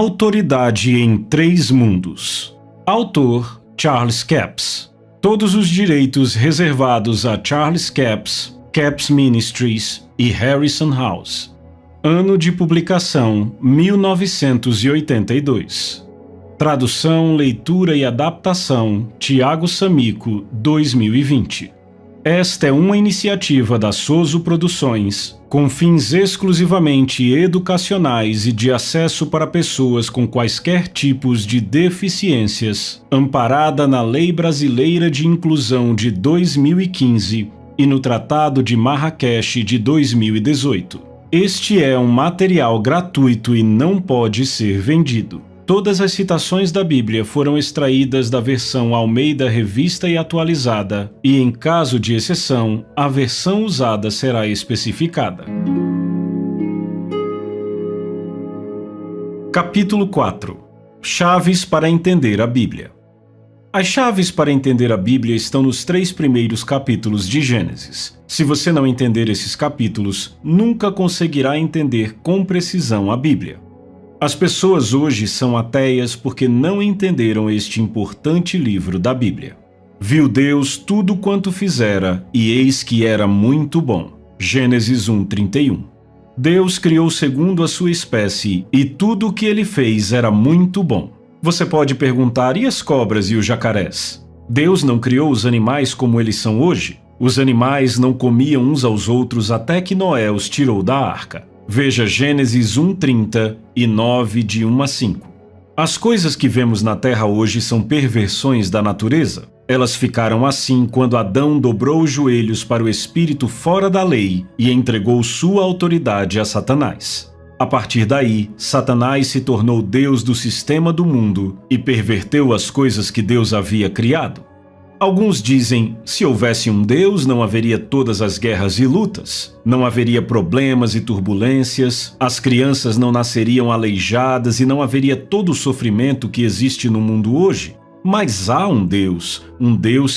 Autoridade em Três Mundos. Autor Charles Capps. Todos os direitos reservados a Charles Capps, Capps Ministries e Harrison House. Ano de publicação 1982. Tradução, leitura e adaptação Tiago Samico, 2020. Esta é uma iniciativa da Soso Produções, com fins exclusivamente educacionais e de acesso para pessoas com quaisquer tipos de deficiências, amparada na Lei Brasileira de Inclusão de 2015 e no Tratado de Marrakech de 2018. Este é um material gratuito e não pode ser vendido. Todas as citações da Bíblia foram extraídas da versão Almeida Revista e Atualizada, e em caso de exceção, a versão usada será especificada. Capítulo 4. Chaves para entender a Bíblia. As chaves para entender a Bíblia estão nos 3 primeiros capítulos de Gênesis. Se você não entender esses capítulos, nunca conseguirá entender com precisão a Bíblia. As pessoas hoje são ateias porque não entenderam este importante livro da Bíblia. Viu Deus tudo quanto fizera, e eis que era muito bom. Gênesis 1:31. Deus criou segundo a sua espécie, e tudo o que ele fez era muito bom. Você pode perguntar, e as cobras e os jacarés? Deus não criou os animais como eles são hoje? Os animais não comiam uns aos outros até que Noé os tirou da arca. Veja Gênesis 1:30 e 9, de 1 a 5. As coisas que vemos na Terra hoje são perversões da natureza. Elas ficaram assim quando Adão dobrou os joelhos para o espírito fora da lei e entregou sua autoridade a Satanás. A partir daí, Satanás se tornou Deus do sistema do mundo e perverteu as coisas que Deus havia criado. Alguns dizem, se houvesse um Deus, não haveria todas as guerras e lutas, não haveria problemas e turbulências, as crianças não nasceriam aleijadas e não haveria todo o sofrimento que existe no mundo hoje. Mas há um Deus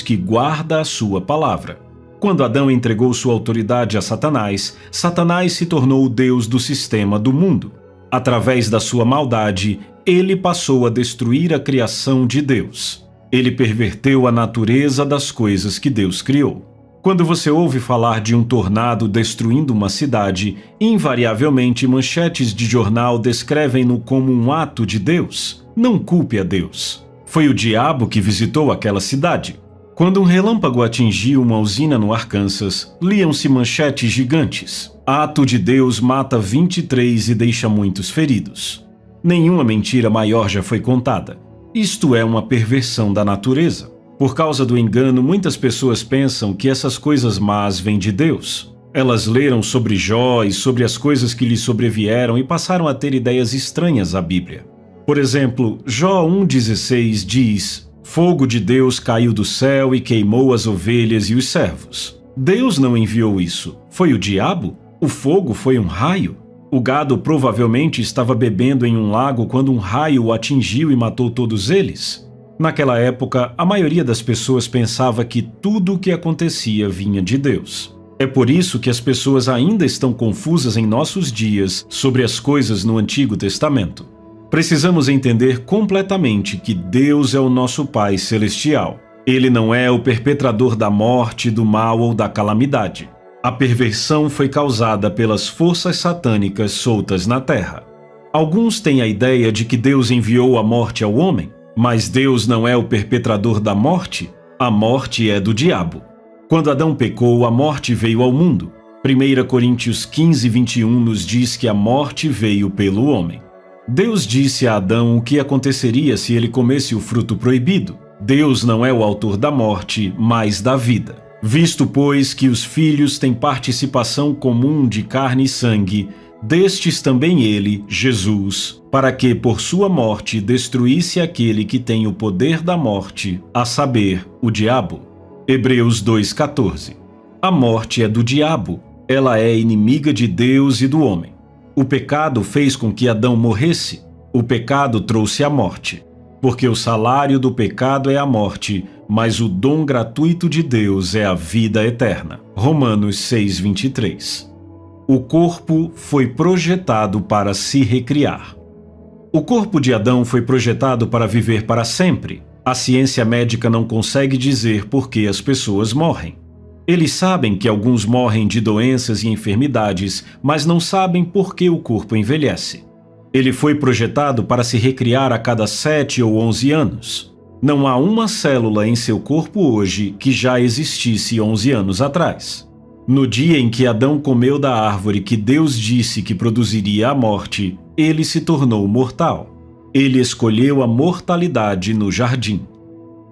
que guarda a sua palavra. Quando Adão entregou sua autoridade a Satanás, Satanás se tornou o Deus do sistema do mundo. Através da sua maldade, ele passou a destruir a criação de Deus. Ele perverteu a natureza das coisas que Deus criou. Quando você ouve falar de um tornado destruindo uma cidade, invariavelmente manchetes de jornal descrevem-no como um ato de Deus. Não culpe a Deus. Foi o diabo que visitou aquela cidade. Quando um relâmpago atingiu uma usina no Arkansas, liam-se manchetes gigantes. Ato de Deus mata 23 e deixa muitos feridos. Nenhuma mentira maior já foi contada. Isto é uma perversão da natureza. Por causa do engano, muitas pessoas pensam que essas coisas más vêm de Deus. Elas leram sobre Jó e sobre as coisas que lhe sobrevieram e passaram a ter ideias estranhas à Bíblia. Por exemplo, Jó 1,16 diz: "Fogo de Deus caiu do céu e queimou as ovelhas e os servos." Deus não enviou isso. Foi o diabo? O fogo foi um raio? O gado provavelmente estava bebendo em um lago quando um raio o atingiu e matou todos eles. Naquela época, a maioria das pessoas pensava que tudo o que acontecia vinha de Deus. É por isso que as pessoas ainda estão confusas em nossos dias sobre as coisas no Antigo Testamento. Precisamos entender completamente que Deus é o nosso Pai Celestial. Ele não é o perpetrador da morte, do mal ou da calamidade. A perversão foi causada pelas forças satânicas soltas na terra. Alguns têm a ideia de que Deus enviou a morte ao homem, mas Deus não é o perpetrador da morte. A morte é do diabo. Quando Adão pecou, a morte veio ao mundo. 1 Coríntios 15:21 nos diz que a morte veio pelo homem. Deus disse a Adão o que aconteceria se ele comesse o fruto proibido. Deus não é o autor da morte, mas da vida. Visto, pois, que os filhos têm participação comum de carne e sangue, destes também ele, Jesus, para que, por sua morte, destruísse aquele que tem o poder da morte, a saber, o diabo. Hebreus 2:14. A morte é do diabo. Ela é inimiga de Deus e do homem. O pecado fez com que Adão morresse. O pecado trouxe a morte. Porque o salário do pecado é a morte, mas o dom gratuito de Deus é a vida eterna. Romanos 6:23. O corpo foi projetado para se recriar. O corpo de Adão foi projetado para viver para sempre. A ciência médica não consegue dizer por que as pessoas morrem. Eles sabem que alguns morrem de doenças e enfermidades, mas não sabem por que o corpo envelhece. Ele foi projetado para se recriar a cada 7 ou 11 anos. Não há uma célula em seu corpo hoje que já existisse 11 anos atrás. No dia em que Adão comeu da árvore que Deus disse que produziria a morte, ele se tornou mortal. Ele escolheu a mortalidade no jardim.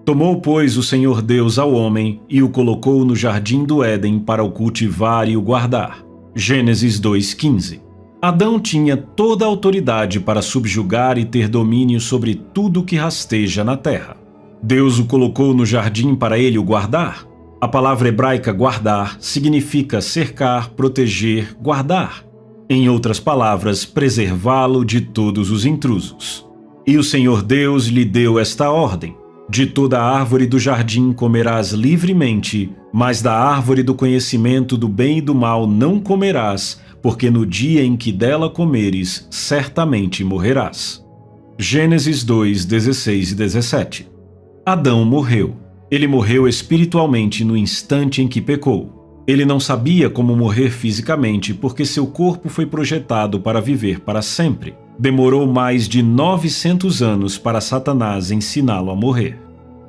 Tomou, pois, o Senhor Deus ao homem e o colocou no jardim do Éden para o cultivar e o guardar. Gênesis 2:15. Adão tinha toda a autoridade para subjugar e ter domínio sobre tudo que rasteja na terra. Deus o colocou no jardim para ele o guardar. A palavra hebraica guardar significa cercar, proteger, guardar. Em outras palavras, preservá-lo de todos os intrusos. E o Senhor Deus lhe deu esta ordem: de toda a árvore do jardim comerás livremente, mas da árvore do conhecimento do bem e do mal não comerás, porque no dia em que dela comeres, certamente morrerás. Gênesis 2:16 e 17. Adão morreu. Ele morreu espiritualmente no instante em que pecou. Ele não sabia como morrer fisicamente porque seu corpo foi projetado para viver para sempre. Demorou mais de 900 anos para Satanás ensiná-lo a morrer.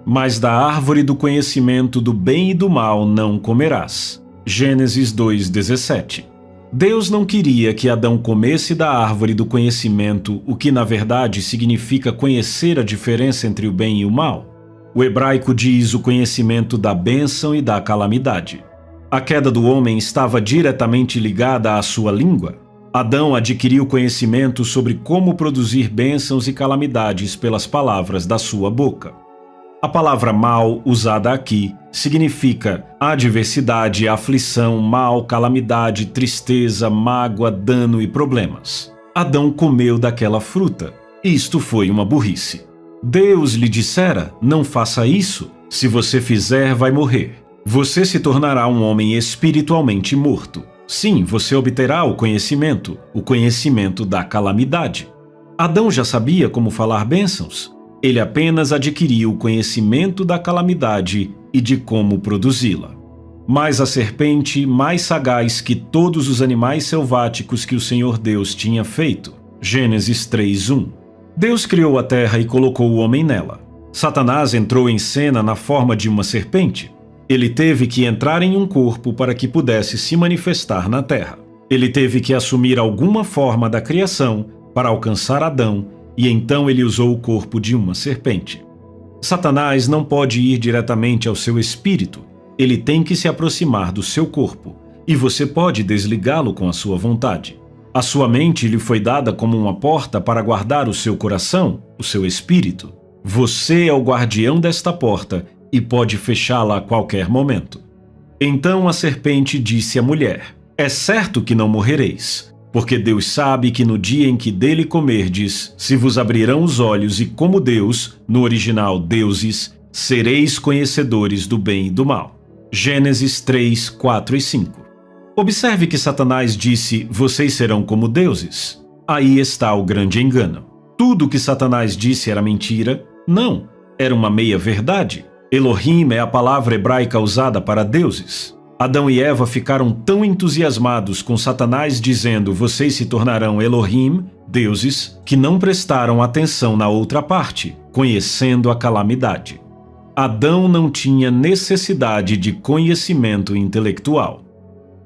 Mas da árvore do conhecimento do bem e do mal não comerás. Gênesis 2:17. Deus não queria que Adão comesse da árvore do conhecimento, o que na verdade significa conhecer a diferença entre o bem e o mal. O hebraico diz o conhecimento da bênção e da calamidade. A queda do homem estava diretamente ligada à sua língua. Adão adquiriu conhecimento sobre como produzir bênçãos e calamidades pelas palavras da sua boca. A palavra mal, usada aqui, significa adversidade, aflição, mal, calamidade, tristeza, mágoa, dano e problemas. Adão comeu daquela fruta. Isto foi uma burrice. Deus lhe dissera: não faça isso. Se você fizer, vai morrer. Você se tornará um homem espiritualmente morto. Sim, você obterá o conhecimento da calamidade. Adão já sabia como falar bênçãos. Ele apenas adquiriu o conhecimento da calamidade e de como produzi-la. Mas a serpente, mais sagaz que todos os animais selváticos que o Senhor Deus tinha feito. Gênesis 3:1. Deus criou a terra e colocou o homem nela. Satanás entrou em cena na forma de uma serpente. Ele teve que entrar em um corpo para que pudesse se manifestar na terra. Ele teve que assumir alguma forma da criação para alcançar Adão, e então ele usou o corpo de uma serpente. Satanás não pode ir diretamente ao seu espírito. Ele tem que se aproximar do seu corpo, e você pode desligá-lo com a sua vontade. A sua mente lhe foi dada como uma porta para guardar o seu coração, o seu espírito. Você é o guardião desta porta e pode fechá-la a qualquer momento. Então a serpente disse à mulher: é certo que não morrereis, porque Deus sabe que no dia em que dele comerdes, se vos abrirão os olhos e como Deus, no original deuses, sereis conhecedores do bem e do mal. Gênesis 3, 4 e 5. Observe que Satanás disse: vocês serão como deuses. Aí está o grande engano. Tudo o que Satanás disse era mentira? Não, era uma meia-verdade. Elohim é a palavra hebraica usada para deuses. Adão e Eva ficaram tão entusiasmados com Satanás dizendo: vocês se tornarão Elohim, deuses, que não prestaram atenção na outra parte, conhecendo a calamidade. Adão não tinha necessidade de conhecimento intelectual.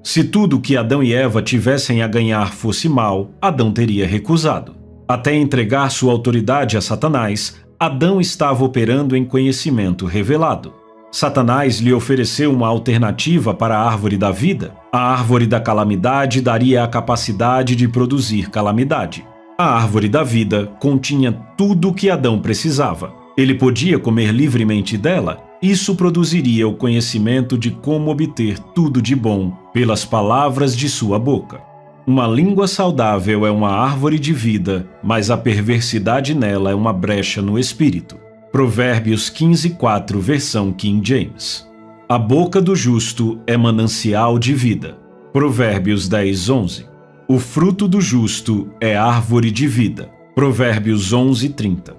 Se tudo o que Adão e Eva tivessem a ganhar fosse mal, Adão teria recusado. Até entregar sua autoridade a Satanás, Adão estava operando em conhecimento revelado. Satanás lhe ofereceu uma alternativa para a árvore da vida. A árvore da calamidade daria a capacidade de produzir calamidade. A árvore da vida continha tudo o que Adão precisava. Ele podia comer livremente dela. Isso produziria o conhecimento de como obter tudo de bom pelas palavras de sua boca. Uma língua saudável é uma árvore de vida, mas a perversidade nela é uma brecha no espírito. Provérbios 15:4, versão King James. A boca do justo é manancial de vida. Provérbios 10:11. O fruto do justo é árvore de vida. Provérbios 11:30.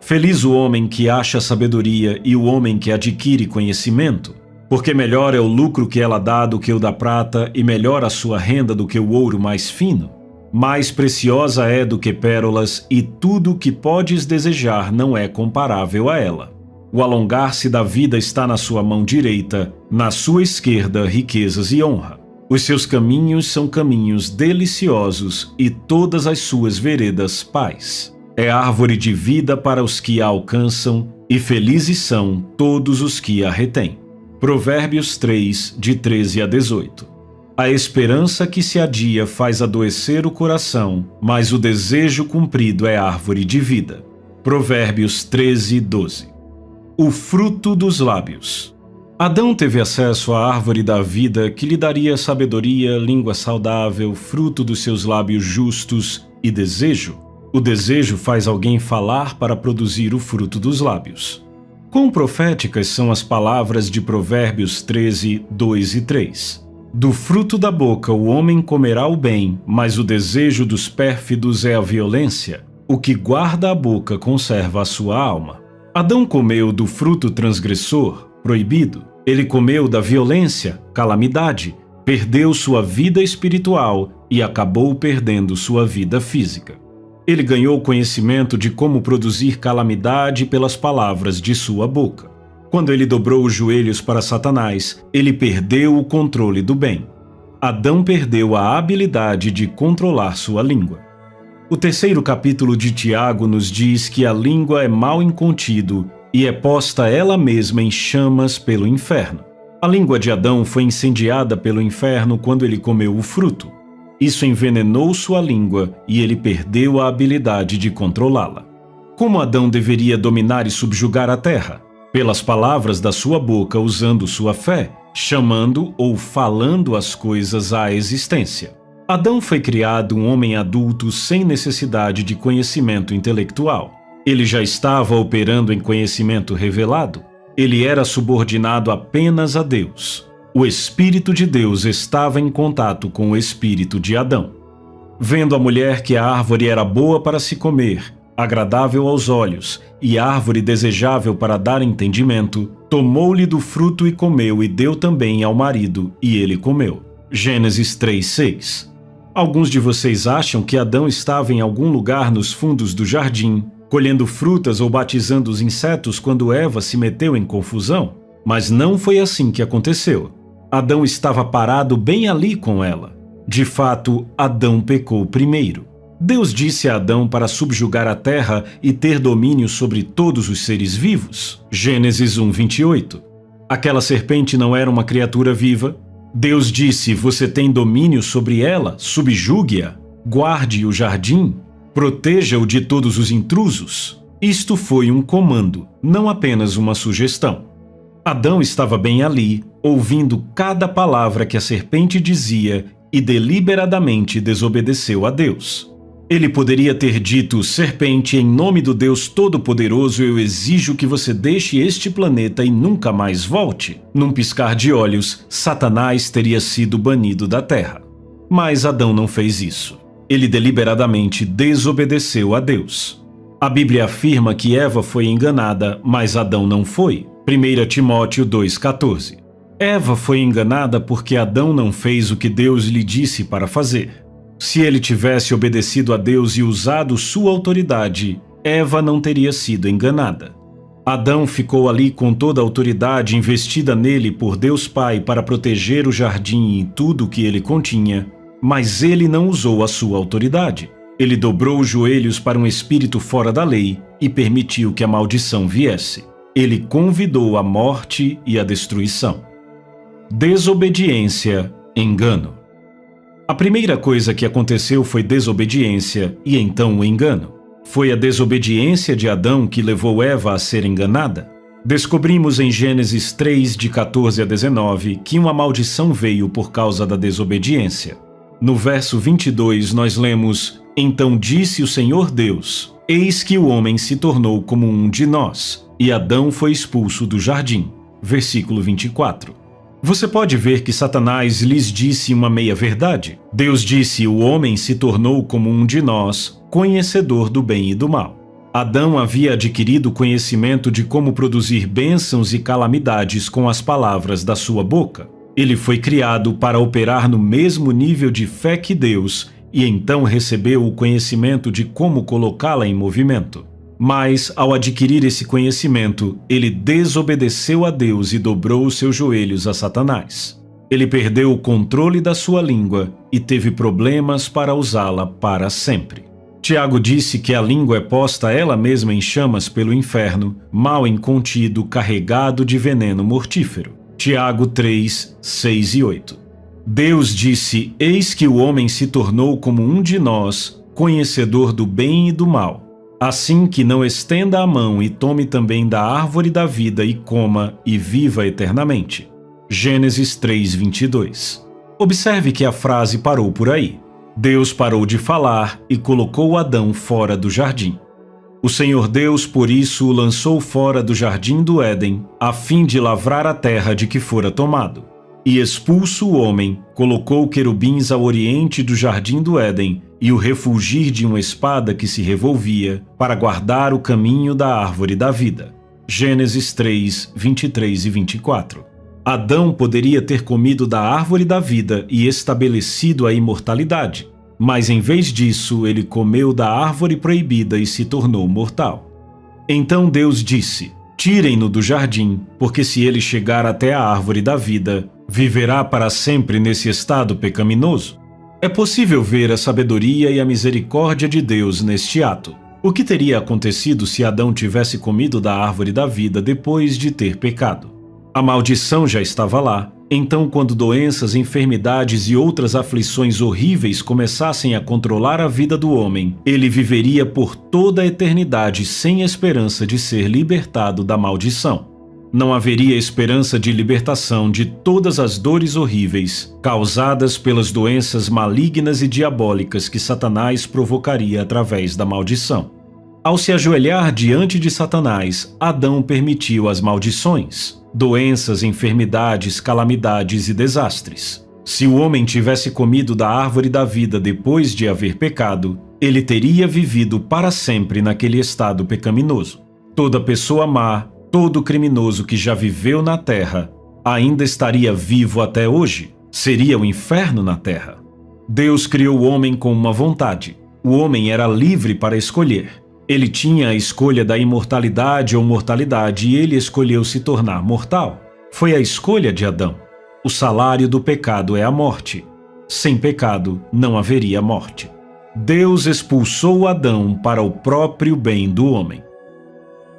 Feliz o homem que acha sabedoria e o homem que adquire conhecimento, porque melhor é o lucro que ela dá do que o da prata e melhor a sua renda do que o ouro mais fino. Mais preciosa é do que pérolas e tudo o que podes desejar não é comparável a ela. O alongar-se da vida está na sua mão direita, na sua esquerda riquezas e honra. Os seus caminhos são caminhos deliciosos e todas as suas veredas paz. É árvore de vida para os que a alcançam e felizes são todos os que a retêm. Provérbios 3, de 13 a 18. A esperança que se adia faz adoecer o coração, mas o desejo cumprido é árvore de vida. Provérbios 13, 12. O fruto dos lábios. Adão teve acesso à árvore da vida que lhe daria sabedoria, língua saudável, fruto dos seus lábios justos e desejo. O desejo faz alguém falar para produzir o fruto dos lábios. Quão proféticas são as palavras de Provérbios 13, 2 e 3. Do fruto da boca o homem comerá o bem, mas o desejo dos pérfidos é a violência. O que guarda a boca conserva a sua alma. Adão comeu do fruto transgressor, proibido. Ele comeu da violência, calamidade, perdeu sua vida espiritual e acabou perdendo sua vida física. Ele ganhou conhecimento de como produzir calamidade pelas palavras de sua boca. Quando ele dobrou os joelhos para Satanás, ele perdeu o controle do bem. Adão perdeu a habilidade de controlar sua língua. O terceiro capítulo de Tiago nos diz que a língua é mal incontido e é posta ela mesma em chamas pelo inferno. A língua de Adão foi incendiada pelo inferno quando ele comeu o fruto. Isso envenenou sua língua e ele perdeu a habilidade de controlá-la. Como Adão deveria dominar e subjugar a terra? Pelas palavras da sua boca, usando sua fé, chamando ou falando as coisas à existência. Adão foi criado um homem adulto sem necessidade de conhecimento intelectual. Ele já estava operando em conhecimento revelado. Ele era subordinado apenas a Deus. O Espírito de Deus estava em contato com o Espírito de Adão. Vendo a mulher que a árvore era boa para se comer, agradável aos olhos e árvore desejável para dar entendimento, tomou-lhe do fruto e comeu e deu também ao marido, e ele comeu. Gênesis 3:6. Alguns de vocês acham que Adão estava em algum lugar nos fundos do jardim, colhendo frutas ou batizando os insetos quando Eva se meteu em confusão? Mas não foi assim que aconteceu. Adão estava parado bem ali com ela. De fato, Adão pecou primeiro. Deus disse a Adão para subjugar a terra e ter domínio sobre todos os seres vivos. Gênesis 1:28. Aquela serpente não era uma criatura viva? Deus disse: você tem domínio sobre ela, subjugue-a, guarde o jardim, proteja-o de todos os intrusos. Isto foi um comando, não apenas uma sugestão. Adão estava bem ali, ouvindo cada palavra que a serpente dizia e deliberadamente desobedeceu a Deus. Ele poderia ter dito: serpente, em nome do Deus Todo-Poderoso, eu exijo que você deixe este planeta e nunca mais volte. Num piscar de olhos, Satanás teria sido banido da terra. Mas Adão não fez isso. Ele deliberadamente desobedeceu a Deus. A Bíblia afirma que Eva foi enganada, mas Adão não foi. 1 Timóteo 2,14. Eva foi enganada porque Adão não fez o que Deus lhe disse para fazer. Se ele tivesse obedecido a Deus e usado sua autoridade, Eva não teria sido enganada. Adão ficou ali com toda a autoridade investida nele por Deus Pai para proteger o jardim e tudo o que ele continha, mas ele não usou a sua autoridade. Ele dobrou os joelhos para um espírito fora da lei e permitiu que a maldição viesse. Ele convidou a morte e a destruição. Desobediência, engano. A primeira coisa que aconteceu foi desobediência e então o engano. Foi a desobediência de Adão que levou Eva a ser enganada? Descobrimos em Gênesis 3, de 14 a 19, que uma maldição veio por causa da desobediência. No verso 22 nós lemos: então disse o Senhor Deus: eis que o homem se tornou como um de nós, e Adão foi expulso do jardim. Versículo 24. Você pode ver que Satanás lhes disse uma meia-verdade. Deus disse: o homem se tornou como um de nós, conhecedor do bem e do mal. Adão havia adquirido conhecimento de como produzir bênçãos e calamidades com as palavras da sua boca. Ele foi criado para operar no mesmo nível de fé que Deus e então recebeu o conhecimento de como colocá-la em movimento. Mas, ao adquirir esse conhecimento, ele desobedeceu a Deus e dobrou os seus joelhos a Satanás. Ele perdeu o controle da sua língua e teve problemas para usá-la para sempre. Tiago disse que a língua é posta ela mesma em chamas pelo inferno, mal incontido, carregado de veneno mortífero. Tiago 3, 6 e 8. Deus disse: eis que o homem se tornou como um de nós, conhecedor do bem e do mal. Assim que não estenda a mão e tome também da árvore da vida e coma e viva eternamente. Gênesis 3, 22. Observe que a frase parou por aí. Deus parou de falar e colocou Adão fora do jardim. O Senhor Deus, por isso, o lançou fora do jardim do Éden, a fim de lavrar a terra de que fora tomado. E expulso o homem, colocou querubins ao oriente do jardim do Éden e o refulgir de uma espada que se revolvia para guardar o caminho da árvore da vida. Gênesis 3, 23 e 24. Adão poderia ter comido da árvore da vida e estabelecido a imortalidade, mas em vez disso ele comeu da árvore proibida e se tornou mortal. Então Deus disse: tirem-no do jardim, porque se ele chegar até a árvore da vida, viverá para sempre nesse estado pecaminoso. É possível ver a sabedoria e a misericórdia de Deus neste ato. O que teria acontecido se Adão tivesse comido da árvore da vida depois de ter pecado? A maldição já estava lá. Então, quando doenças, enfermidades e outras aflições horríveis começassem a controlar a vida do homem, ele viveria por toda a eternidade sem esperança de ser libertado da maldição. Não haveria esperança de libertação de todas as dores horríveis causadas pelas doenças malignas e diabólicas que Satanás provocaria através da maldição. Ao se ajoelhar diante de Satanás, Adão permitiu as maldições, doenças, enfermidades, calamidades e desastres. Se o homem tivesse comido da árvore da vida depois de haver pecado, ele teria vivido para sempre naquele estado pecaminoso. Toda pessoa má, todo criminoso que já viveu na terra, ainda estaria vivo até hoje. Seria o inferno na terra. Deus criou o homem com uma vontade. O homem era livre para escolher. Ele tinha a escolha da imortalidade ou mortalidade e ele escolheu se tornar mortal. Foi a escolha de Adão. O salário do pecado é a morte. Sem pecado não haveria morte. Deus expulsou Adão para o próprio bem do homem.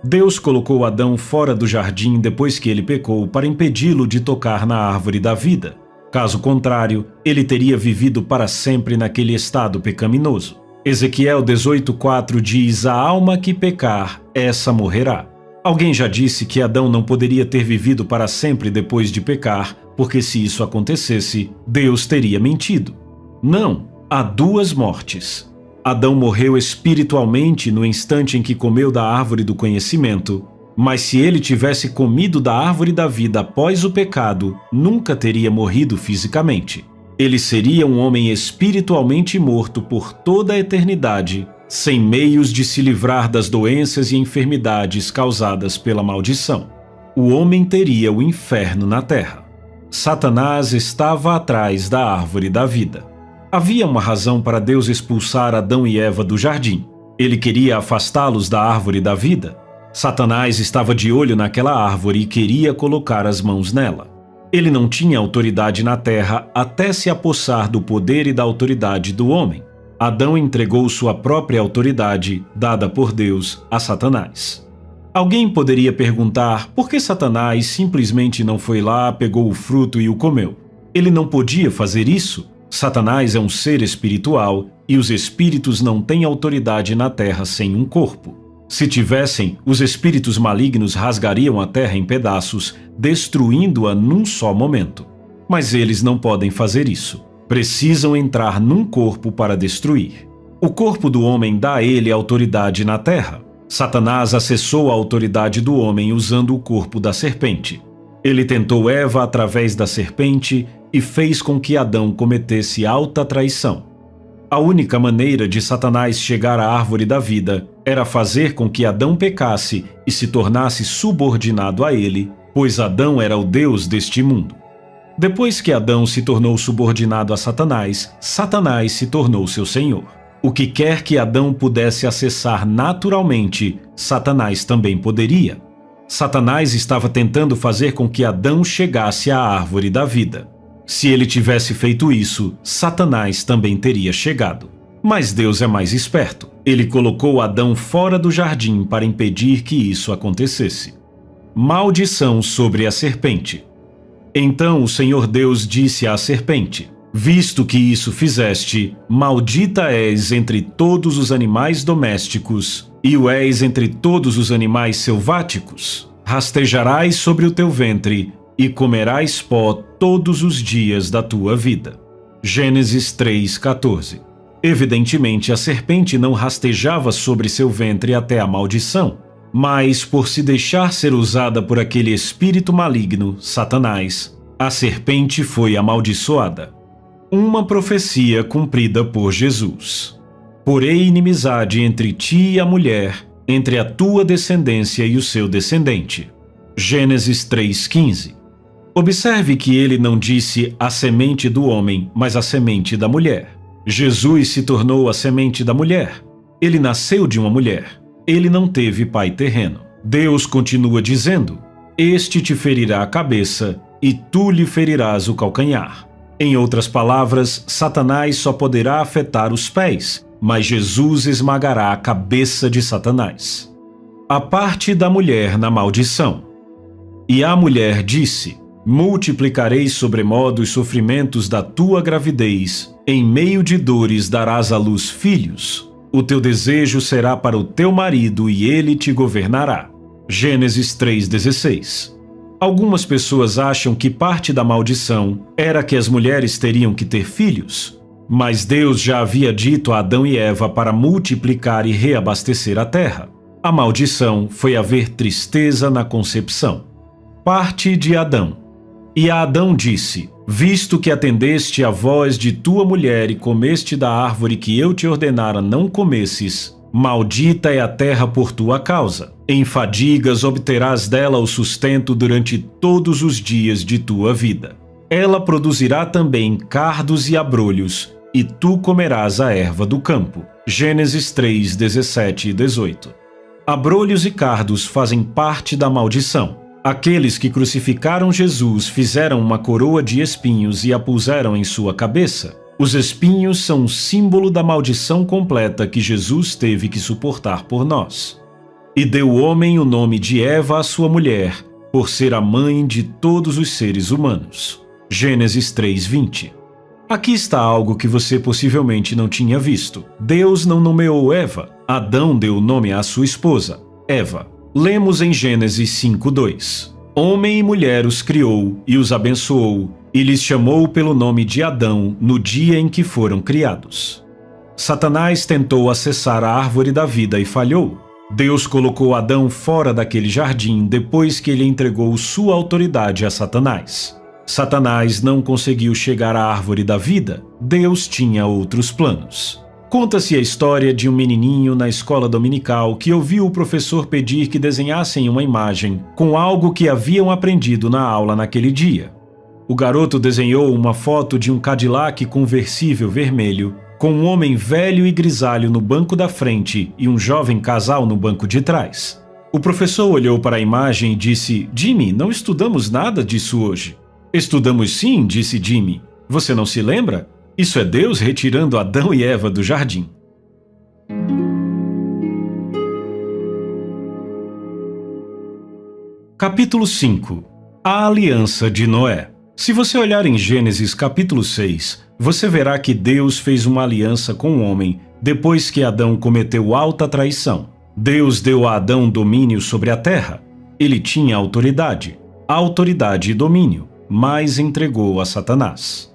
Deus colocou Adão fora do jardim depois que ele pecou para impedi-lo de tocar na árvore da vida. Caso contrário, ele teria vivido para sempre naquele estado pecaminoso. Ezequiel 18:4 diz: a alma que pecar, essa morrerá. Alguém já disse que Adão não poderia ter vivido para sempre depois de pecar, porque se isso acontecesse, Deus teria mentido. Não, há duas mortes. Adão morreu espiritualmente no instante em que comeu da árvore do conhecimento, mas se ele tivesse comido da árvore da vida após o pecado, nunca teria morrido fisicamente. Ele seria um homem espiritualmente morto por toda a eternidade, sem meios de se livrar das doenças e enfermidades causadas pela maldição. O homem teria o inferno na terra. Satanás estava atrás da árvore da vida. Havia uma razão para Deus expulsar Adão e Eva do jardim. Ele queria afastá-los da árvore da vida. Satanás estava de olho naquela árvore e queria colocar as mãos nela. Ele não tinha autoridade na terra até se apossar do poder e da autoridade do homem. Adão entregou sua própria autoridade, dada por Deus, a Satanás. Alguém poderia perguntar por que Satanás simplesmente não foi lá, pegou o fruto e o comeu. Ele não podia fazer isso. Satanás é um ser espiritual e os espíritos não têm autoridade na terra sem um corpo. Se tivessem, os espíritos malignos rasgariam a terra em pedaços, destruindo-a num só momento. Mas eles não podem fazer isso. Precisam entrar num corpo para destruir. O corpo do homem dá a ele autoridade na terra. Satanás acessou a autoridade do homem usando o corpo da serpente. Ele tentou Eva através da serpente e fez com que Adão cometesse alta traição. A única maneira de Satanás chegar à árvore da vida era fazer com que Adão pecasse e se tornasse subordinado a ele, pois Adão era o Deus deste mundo. Depois que Adão se tornou subordinado a Satanás, Satanás se tornou seu senhor. O que quer que Adão pudesse acessar naturalmente, Satanás também poderia. Satanás estava tentando fazer com que Adão chegasse à árvore da vida. Se ele tivesse feito isso, Satanás também teria chegado. Mas Deus é mais esperto. Ele colocou Adão fora do jardim para impedir que isso acontecesse. Maldição sobre a serpente. Então o Senhor Deus disse à serpente: visto que isso fizeste, maldita és entre todos os animais domésticos, e o és entre todos os animais selváticos. Rastejarás sobre o teu ventre, e comerás pó todos os dias da tua vida. Gênesis 3:14. Evidentemente, a serpente não rastejava sobre seu ventre até a maldição, mas por se deixar ser usada por aquele espírito maligno, Satanás, a serpente foi amaldiçoada. Uma profecia cumprida por Jesus. Porém inimizade entre ti e a mulher, entre a tua descendência e o seu descendente. Gênesis 3:15. Observe que ele não disse a semente do homem, mas a semente da mulher. Jesus se tornou a semente da mulher. Ele nasceu de uma mulher. Ele não teve pai terreno. Deus continua dizendo: este te ferirá a cabeça, e tu lhe ferirás o calcanhar. Em outras palavras, Satanás só poderá afetar os pés, mas Jesus esmagará a cabeça de Satanás. A parte da mulher na maldição. E a mulher disse: multiplicarei sobremodo os sofrimentos da tua gravidez, em meio de dores darás à luz filhos. O teu desejo será para o teu marido e ele te governará. Gênesis 3:16. Algumas pessoas acham que parte da maldição era que as mulheres teriam que ter filhos, mas Deus já havia dito a Adão e Eva para multiplicar e reabastecer a terra. A maldição foi haver tristeza na concepção. Parte de Adão. E a Adão disse: visto que atendeste à voz de tua mulher e comeste da árvore que eu te ordenara não comesses, maldita é a terra por tua causa. Em fadigas obterás dela o sustento durante todos os dias de tua vida. Ela produzirá também cardos e abrolhos, e tu comerás a erva do campo. Gênesis 3:17 e 18. Abrolhos e cardos fazem parte da maldição. Aqueles que crucificaram Jesus fizeram uma coroa de espinhos e a puseram em sua cabeça. Os espinhos são um símbolo da maldição completa que Jesus teve que suportar por nós. E deu o homem o nome de Eva à sua mulher, por ser a mãe de todos os seres humanos. Gênesis 3:20. Aqui está algo que você possivelmente não tinha visto. Deus não nomeou Eva. Adão deu o nome à sua esposa, Eva. Lemos em Gênesis 5:2. Homem e mulher os criou e os abençoou, e lhes chamou pelo nome de Adão no dia em que foram criados. Satanás tentou acessar a árvore da vida e falhou. Deus colocou Adão fora daquele jardim depois que ele entregou sua autoridade a Satanás. Satanás não conseguiu chegar à árvore da vida. Deus tinha outros planos. Conta-se a história de um menininho na escola dominical que ouviu o professor pedir que desenhassem uma imagem com algo que haviam aprendido na aula naquele dia. O garoto desenhou uma foto de um Cadillac conversível vermelho, com um homem velho e grisalho no banco da frente e um jovem casal no banco de trás. O professor olhou para a imagem e disse: Jimmy, não estudamos nada disso hoje. Estudamos sim, disse Jimmy. Você não se lembra? Isso é Deus retirando Adão e Eva do jardim. Capítulo 5. A Aliança de Noé. Se você olhar em Gênesis capítulo 6, você verá que Deus fez uma aliança com o homem depois que Adão cometeu alta traição. Deus deu a Adão domínio sobre a terra. Ele tinha autoridade e domínio, mas entregou a Satanás.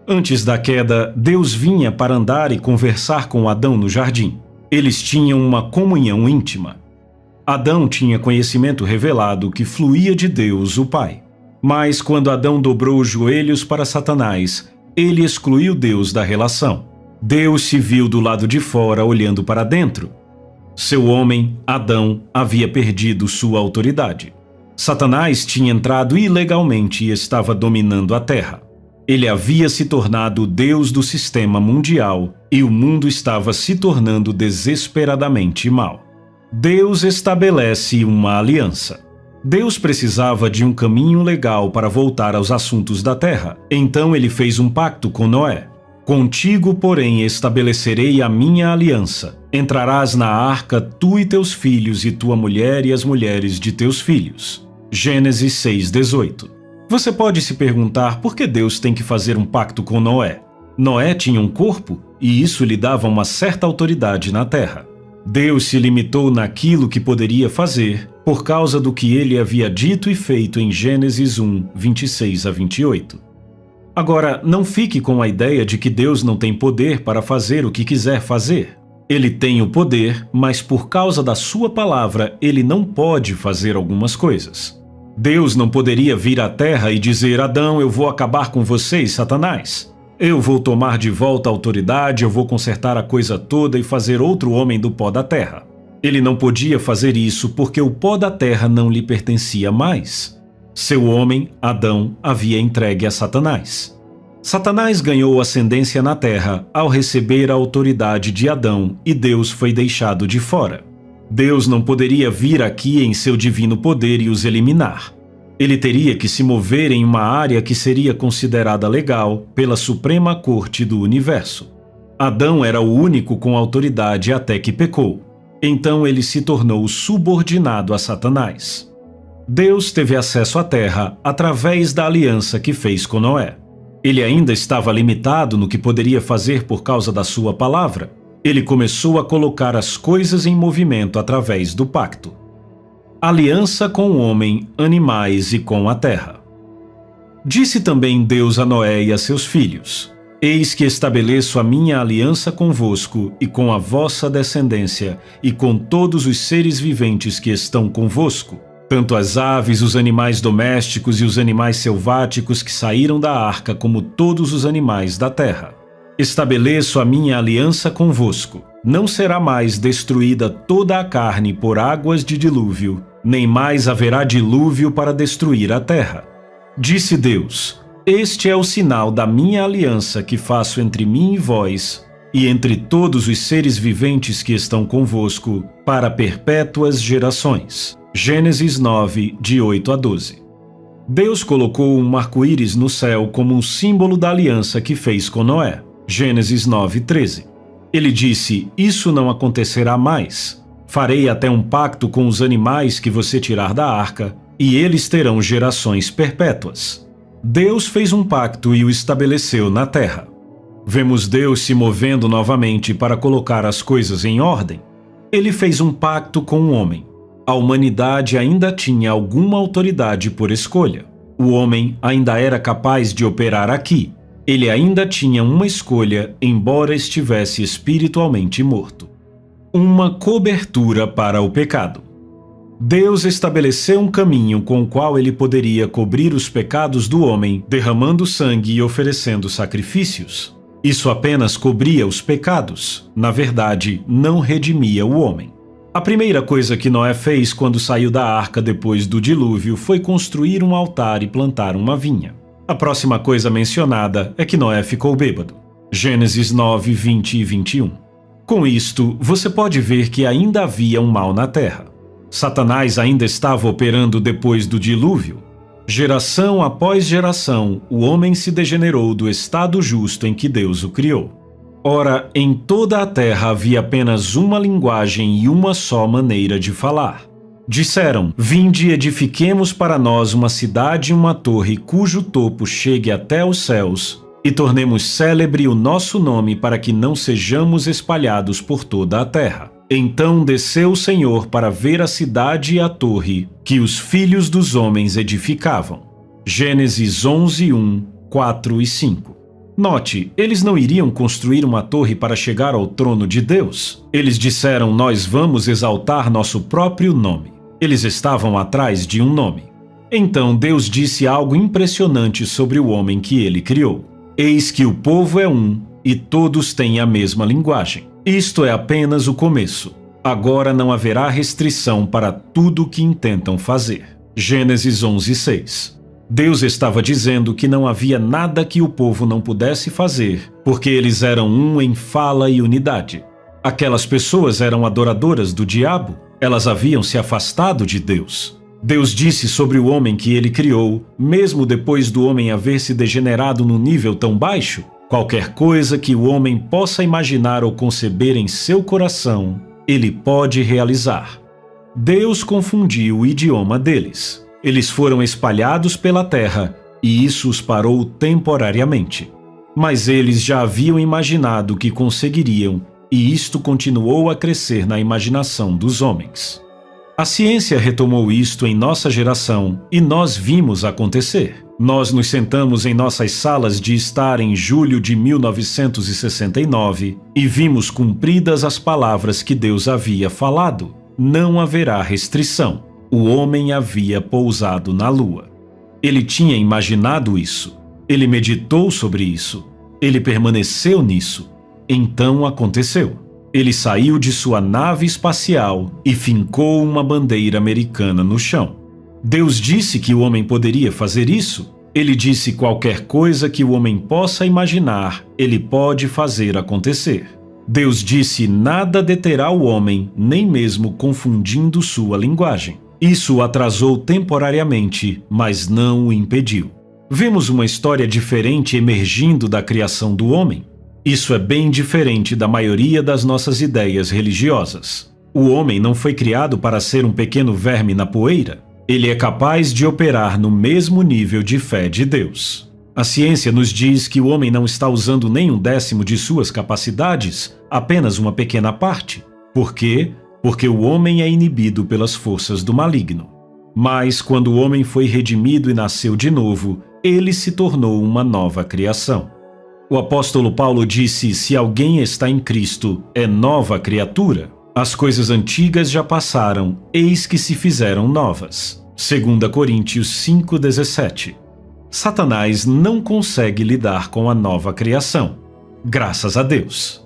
Antes da queda, Deus vinha para andar e conversar com Adão no jardim. Eles tinham uma comunhão íntima. Adão tinha conhecimento revelado que fluía de Deus, o Pai. Mas quando Adão dobrou os joelhos para Satanás, ele excluiu Deus da relação. Deus se viu do lado de fora olhando para dentro. Seu homem, Adão, havia perdido sua autoridade. Satanás tinha entrado ilegalmente e estava dominando a terra. Ele havia se tornado o Deus do sistema mundial e o mundo estava se tornando desesperadamente mau. Deus estabelece uma aliança. Deus precisava de um caminho legal para voltar aos assuntos da terra. Então ele fez um pacto com Noé. Contigo, porém, estabelecerei a minha aliança. Entrarás na arca, tu e teus filhos, e tua mulher e as mulheres de teus filhos. Gênesis 6:18. Você pode se perguntar por que Deus tem que fazer um pacto com Noé. Noé tinha um corpo e isso lhe dava uma certa autoridade na terra. Deus se limitou naquilo que poderia fazer por causa do que ele havia dito e feito em Gênesis 1, 26 a 28. Agora, não fique com a ideia de que Deus não tem poder para fazer o que quiser fazer. Ele tem o poder, mas por causa da sua palavra, ele não pode fazer algumas coisas. Deus não poderia vir à terra e dizer: Adão, eu vou acabar com vocês, Satanás. Eu vou tomar de volta a autoridade, eu vou consertar a coisa toda e fazer outro homem do pó da terra. Ele não podia fazer isso porque o pó da terra não lhe pertencia mais. Seu homem, Adão, havia entregue a Satanás. Satanás ganhou ascendência na terra ao receber a autoridade de Adão e Deus foi deixado de fora. Deus não poderia vir aqui em seu divino poder e os eliminar. Ele teria que se mover em uma área que seria considerada legal pela Suprema Corte do Universo. Adão era o único com autoridade até que pecou. Então ele se tornou subordinado a Satanás. Deus teve acesso à terra através da aliança que fez com Noé. Ele ainda estava limitado no que poderia fazer por causa da sua palavra. Ele começou a colocar as coisas em movimento através do pacto. Aliança com o homem, animais e com a terra. Disse também Deus a Noé e a seus filhos: Eis que estabeleço a minha aliança convosco e com a vossa descendência e com todos os seres viventes que estão convosco, tanto as aves, os animais domésticos e os animais selváticos que saíram da arca, como todos os animais da terra. Estabeleço a minha aliança convosco. Não será mais destruída toda a carne por águas de dilúvio, nem mais haverá dilúvio para destruir a terra. Disse Deus: Este é o sinal da minha aliança que faço entre mim e vós, e entre todos os seres viventes que estão convosco, para perpétuas gerações. Gênesis 9, de 8 a 12. Deus colocou um arco-íris no céu como um símbolo da aliança que fez com Noé. Gênesis 9, 13. Ele disse: Isso não acontecerá mais. Farei até um pacto com os animais que você tirar da arca, e eles terão gerações perpétuas. Deus fez um pacto e o estabeleceu na terra. Vemos Deus se movendo novamente para colocar as coisas em ordem. Ele fez um pacto com o homem. A humanidade ainda tinha alguma autoridade por escolha. O homem ainda era capaz de operar aqui. Ele ainda tinha uma escolha, embora estivesse espiritualmente morto. Uma cobertura para o pecado. Deus estabeleceu um caminho com o qual ele poderia cobrir os pecados do homem, derramando sangue e oferecendo sacrifícios. Isso apenas cobria os pecados. Na verdade, não redimia o homem. A primeira coisa que Noé fez quando saiu da arca depois do dilúvio foi construir um altar e plantar uma vinha. A próxima coisa mencionada é que Noé ficou bêbado. Gênesis 9, 20 e 21. Com isto, você pode ver que ainda havia um mal na terra. Satanás ainda estava operando depois do dilúvio. Geração após geração, o homem se degenerou do estado justo em que Deus o criou. Ora, em toda a terra havia apenas uma linguagem e uma só maneira de falar. Disseram: Vinde e edifiquemos para nós uma cidade e uma torre cujo topo chegue até os céus, e tornemos célebre o nosso nome para que não sejamos espalhados por toda a terra. Então desceu o Senhor para ver a cidade e a torre que os filhos dos homens edificavam. Gênesis 11, 1, 4 e 5. Note, eles não iriam construir uma torre para chegar ao trono de Deus. Eles disseram: Nós vamos exaltar nosso próprio nome. Eles estavam atrás de um nome. Então Deus disse algo impressionante sobre o homem que ele criou. Eis que o povo é um, e todos têm a mesma linguagem. Isto é apenas o começo. Agora não haverá restrição para tudo o que intentam fazer. Gênesis 11:6. Deus estava dizendo que não havia nada que o povo não pudesse fazer, porque eles eram um em fala e unidade. Aquelas pessoas eram adoradoras do diabo, elas haviam se afastado de Deus. Deus disse sobre o homem que ele criou, mesmo depois do homem haver se degenerado num nível tão baixo, qualquer coisa que o homem possa imaginar ou conceber em seu coração, ele pode realizar. Deus confundiu o idioma deles. Eles foram espalhados pela terra e isso os parou temporariamente. Mas eles já haviam imaginado que conseguiriam e isto continuou a crescer na imaginação dos homens. A ciência retomou isto em nossa geração e nós vimos acontecer. Nós nos sentamos em nossas salas de estar em julho de 1969 e vimos cumpridas as palavras que Deus havia falado. Não haverá restrição. O homem havia pousado na lua. Ele tinha imaginado isso. Ele meditou sobre isso. Ele permaneceu nisso. Então aconteceu. Ele saiu de sua nave espacial e fincou uma bandeira americana no chão. Deus disse que o homem poderia fazer isso. Ele disse qualquer coisa que o homem possa imaginar, ele pode fazer acontecer. Deus disse nada deterá o homem, nem mesmo confundindo sua linguagem. Isso o atrasou temporariamente, mas não o impediu. Vemos uma história diferente emergindo da criação do homem. Isso é bem diferente da maioria das nossas ideias religiosas. O homem não foi criado para ser um pequeno verme na poeira. Ele é capaz de operar no mesmo nível de fé de Deus. A ciência nos diz que o homem não está usando nem 1/10 de suas capacidades, apenas uma pequena parte. Por quê? Porque o homem é inibido pelas forças do maligno. Mas quando o homem foi redimido e nasceu de novo, ele se tornou uma nova criação. O apóstolo Paulo disse: se alguém está em Cristo, é nova criatura. As coisas antigas já passaram, eis que se fizeram novas. 2 Coríntios 5:17. Satanás não consegue lidar com a nova criação. Graças a Deus.